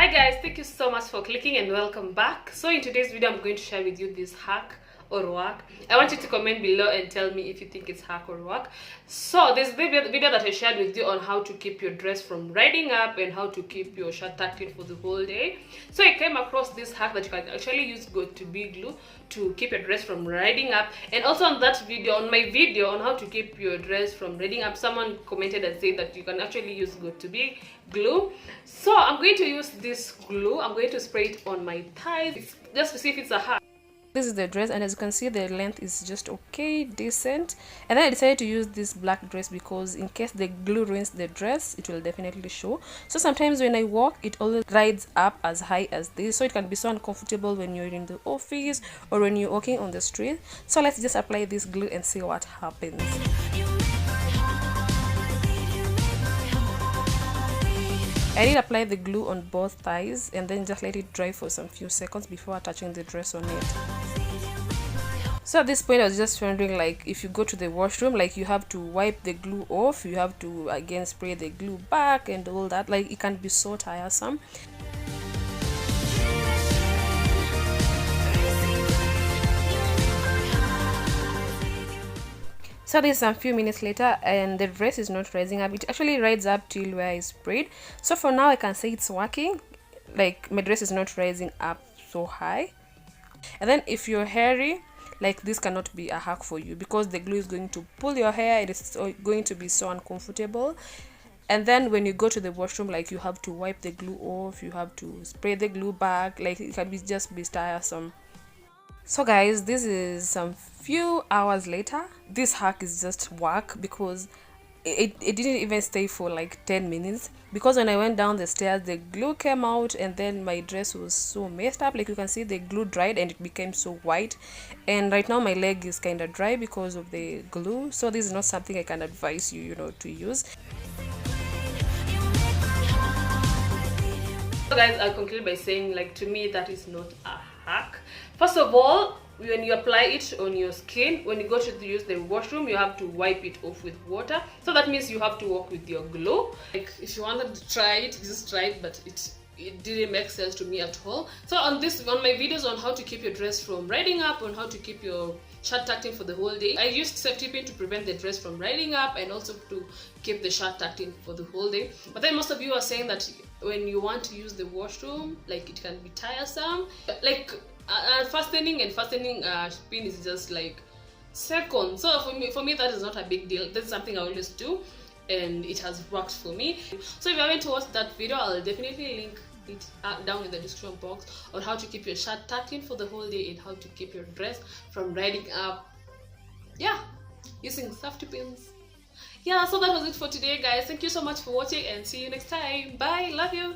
Hi guys, thank you so much for clicking and welcome back. So in today's video I'm going to share with you this hack or whack. I want you to comment below and tell me if you think it's hack or whack. So this video that I shared with you on how to keep your dress from riding up and how to keep your shirt tucked in for the whole day. So I came across this hack that you can actually use go-to-be glue to keep your dress from riding up. And also on that video, on my video on how to keep your dress from riding up, someone commented and said that you can actually use go-to-be glue. So I'm going to use this glue. I'm going to spray it on my thighs just to see if it's a hack. This is the dress, and as you can see the length is just okay, decent. And then I decided to use this black dress because in case the glue ruins the dress, it will definitely show. So sometimes when I walk, it always rides up as high as this, so it can be so uncomfortable when you're in the office or when you're walking on the street. So let's just apply this glue and see what happens. I did apply the glue on both thighs and then just let it dry for some few seconds before attaching the dress on it. So at this point I was just wondering, like, if you go to the washroom, like, you have to wipe the glue off, you have to again spray the glue back and all that. Like, it can be so tiresome. So this is some few minutes later and the dress is not rising up. It actually rides up till where I sprayed. So for now I can say it's working. Like, my dress is not rising up so high. And then if you're hairy, like, this cannot be a hack for you because the glue is going to pull your hair. It is going to be so uncomfortable. And then when you go to the washroom, like, you have to wipe the glue off, you have to spray the glue back. Like, it can be just be tiresome. So guys, this is some few hours later. This hack is just work because it didn't even stay for like 10 minutes, because when I went down the stairs the glue came out and then my dress was so messed up. Like, you can see the glue dried and it became so white, and right now my leg is kind of dry because of the glue. So this is not something I can advise you, to use. So guys, I'll conclude by saying, like, to me that is not a hack. First of all, when you apply it on your skin, when you go to use the washroom, you have to wipe it off with water. So that means you have to work with your glue. Like, if you wanted to try it, just try it, but it didn't make sense to me at all. So on my videos on how to keep your dress from riding up, on how to keep your shirt tucked in for the whole day, I used safety pin to prevent the dress from riding up and also to keep the shirt tucked in for the whole day. But then most of you are saying that when you want to use the washroom, like, it can be tiresome. Like, fastening pin is just like seconds. So for me that is not a big deal. This is something I always do and it has worked for me. So if you haven't watched that video, I'll definitely link it down in the description box on how to keep your shirt tucked in for the whole day and how to keep your dress from riding up, using safety pins. So that was it for today guys. Thank you so much for watching and see you next time. Bye, love you.